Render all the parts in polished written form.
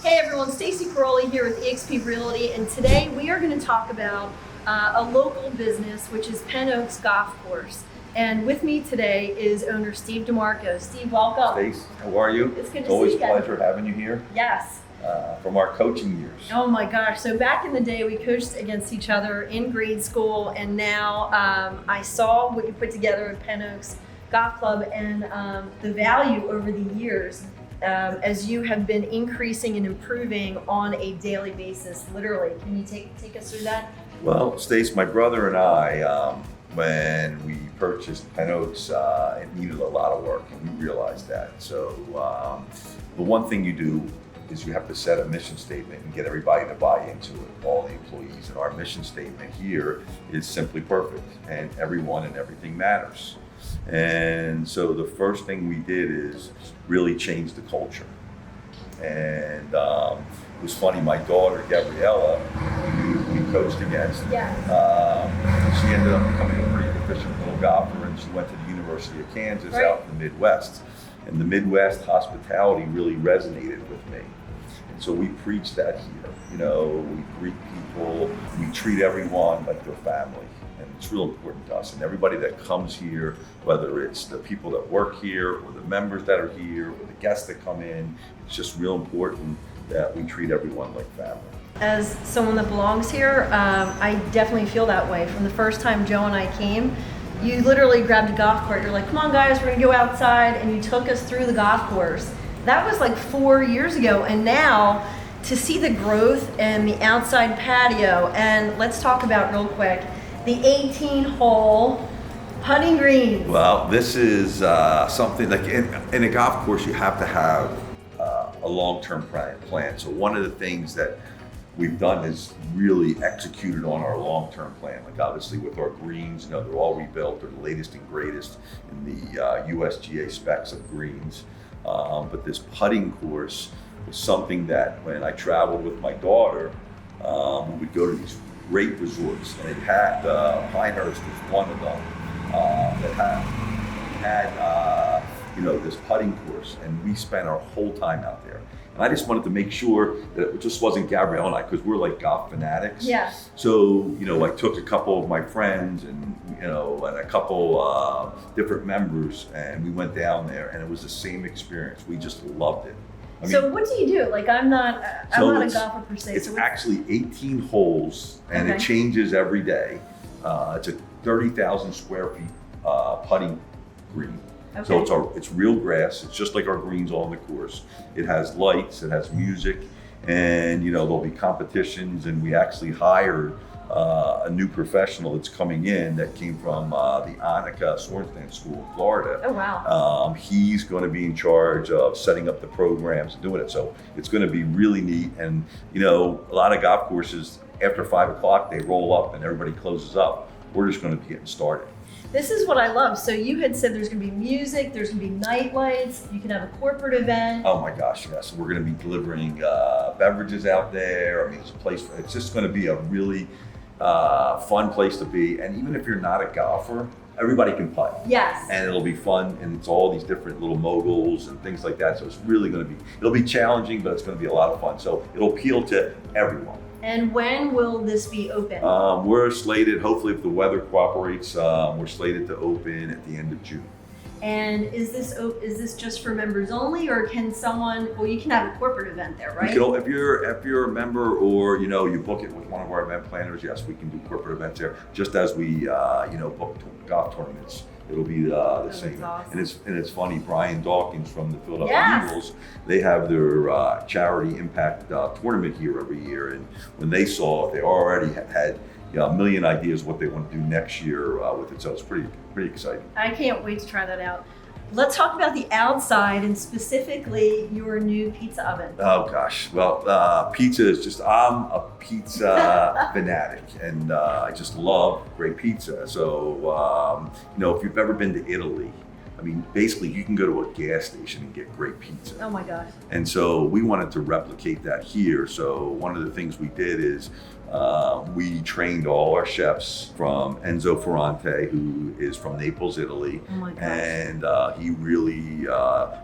Hey everyone, Stacie Koroly here with eXp Realty, and today we are going to talk about a local business, which is Penn Oaks Golf Course. And with me today is owner Steve DeMarco. Steve, welcome. Stace, how are you? It's good to see you. It's always a pleasure having you here. Yes. From our coaching years. Oh my gosh. So back in the day, we coached against each other in grade school, and now I saw what you put together at Penn Oaks Golf Club and the value over the years as you have been increasing and improving on a daily basis, literally. Can you take us through that? Well, Stace, my brother and I, when we purchased Penn Oaks, it needed a lot of work, and we realized that. So the one thing you do is you have to set a mission statement and get everybody to buy into it, all the employees. And our mission statement here is simply perfect, and everyone and everything matters. And so the first thing we did is really change the culture. And it was funny, my daughter, Gabriella, who we coached against, she ended up becoming a pretty proficient little golfer, and she went to the University of Kansas out in the Midwest. And the Midwest hospitality really resonated with me. And so we preach that here. You know, we greet people, we treat everyone like their family. And it's real important to us. And everybody that comes here, whether it's the people that work here or the members that are here or the guests that come in, it's just real important that we treat everyone like family. As someone that belongs here, I definitely feel that way. From the first time Joe and I came, you literally grabbed a golf cart. You're like, come on guys, we're gonna go outside. And you took us through the golf course. That was like 4 years ago. And now to see the growth and the outside patio, and let's talk about real quick, the 18-hole putting greens. Well, this is something like in a golf course, you have to have a long-term plan. So one of the things that we've done is really executed on our long-term plan. Like obviously with our greens, you know, they're all rebuilt. They're the latest and greatest in the USGA specs of greens. But this putting course was something that when I traveled with my daughter, we would go to these great resorts, and it had Pinehurst was one of them that had you know, this putting course, and we spent our whole time out there. And I just wanted to make sure that it just wasn't Gabrielle and I, because we're like golf fanatics. Yeah. So you know, I took a couple of my friends and you know, and a couple different members, and we went down there, and it was the same experience. We just loved it. I mean, so what do you do? Like I'm not a golfer per se. It's actually 18 holes, and it changes every day. It's a 30,000 square feet putting green. Okay. So it's real grass. It's just like our greens all on the course. It has lights, it has music, and you know, there'll be competitions, and we actually hired a new professional that's coming in that came from the Annika Sorenstam School in Florida. Oh, wow. He's going to be in charge of setting up the programs and doing it. So it's going to be really neat. And, you know, a lot of golf courses, after 5 o'clock, they roll up and everybody closes up. We're just going to be getting started. This is what I love. So you had said there's going to be music, there's going to be night lights, you can have a corporate event. Oh my gosh, yes. We're going to be delivering beverages out there. I mean, it's just going to be a really fun place to be. And even if you're not a golfer, everybody can putt. Yes. And it'll be fun, and it's all these different little moguls and things like that. So it's really going to be, it'll be challenging, but it's going to be a lot of fun. So it'll appeal to everyone. And when will this be open? We're slated, hopefully if the weather cooperates, we're slated to open at the end of June. And is this just for members only, or can someone? Well, you can have a corporate event there, right? If you're a member, or you know, you book it with one of our event planners, yes, we can do corporate events there. Just as we you know, book golf tournaments, it'll be the same. Awesome. And it's funny. Brian Dawkins from the Philadelphia Eagles, they have their charity impact tournament here every year, and when they saw it, they already had a million ideas what they want to do next year with it. So it's pretty exciting. I can't wait to try that out. Let's talk about the outside, and specifically your new pizza oven. Oh gosh, well, pizza is just, I'm a pizza fanatic, and I just love great pizza. So, you know, if you've ever been to Italy, I mean, basically you can go to a gas station and get great pizza. Oh my gosh. And so we wanted to replicate that here. So one of the things we did is we trained all our chefs from Enzo Ferrante, who is from Naples, Italy. Oh my gosh. And he really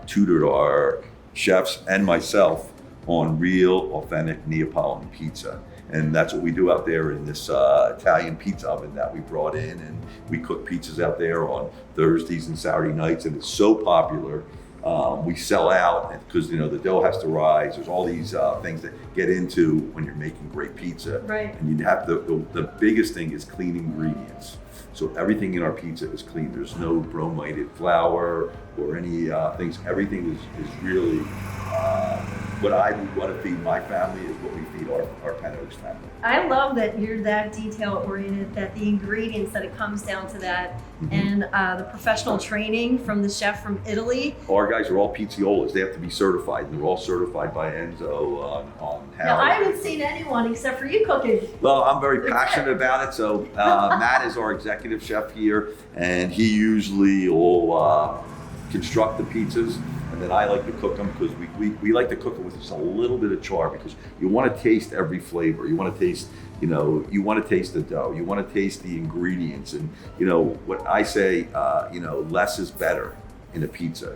tutored our chefs and myself on real, authentic Neapolitan pizza. And that's what we do out there in this Italian pizza oven that we brought in. And we cook pizzas out there on Thursdays and Saturday nights. And it's so popular. We sell out because, you know, the dough has to rise. There's all these things that get into when you're making great pizza. Right. And you have the biggest thing is clean ingredients. So everything in our pizza is clean. There's no brominated flour or any things. Everything is really what I would want to feed my family is what we feed our Penn Oaks family. I love that you're that detail oriented, that the ingredients, that it comes down to that, and the professional training from the chef from Italy. Our guys are all pizziolas. They have to be certified, and they're all certified by Enzo on how. Now, I haven't seen anyone except for you cooking. Well, I'm very passionate about it. So Matt is our executive chef here, and he usually will construct the pizzas. And then I like to cook them because we like to cook it with just a little bit of char because you want to taste every flavor. You want to taste, you know, you want to taste the dough. You want to taste the ingredients. And, you know, what I say, you know, less is better in a pizza.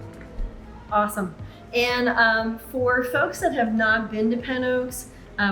Awesome. And for folks that have not been to Penn Oaks,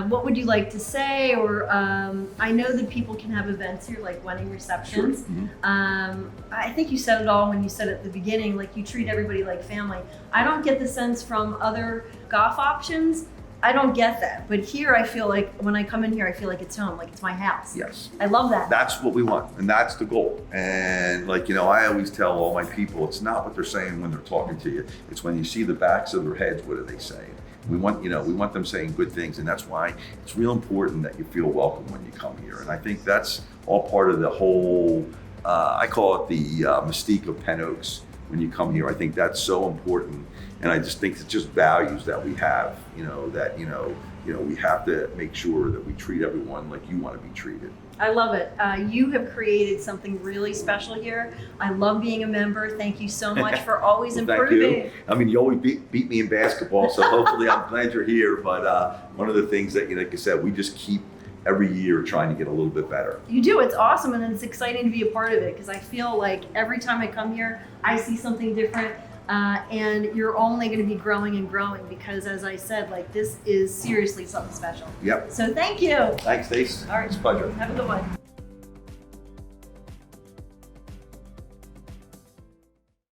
what would you like to say? Or I know that people can have events here, like wedding receptions. Sure. I think you said it all when you said at the beginning, like you treat everybody like family. I don't get the sense from other golf options. I don't get that. But here I feel like when I come in here, I feel like it's home, like it's my house. Yes. I love that. That's what we want, and that's the goal. And like, you know, I always tell all my people, it's not what they're saying when they're talking to you. It's when you see the backs of their heads, what are they saying? We want, you know, we want them saying good things, and that's why it's real important that you feel welcome when you come here. And I think that's all part of the whole, I call it the mystique of Penn Oaks when you come here. I think that's so important. And I just think it's just values that we have, you know, that, you know, we have to make sure that we treat everyone like you want to be treated. I love it. You have created something really special here. I love being a member. Thank you so much for always Well, improving. thank you. I mean, you always beat me in basketball, so hopefully I'm glad you're here. But one of the things that, like I said, we just keep every year trying to get a little bit better. You do. It's awesome, and it's exciting to be a part of it because I feel like every time I come here, I see something different. And you're only going to be growing and growing because, as I said, like this is seriously something special. Yep. So thank you. Thanks, Stace. All right. It's a pleasure. Have a good one.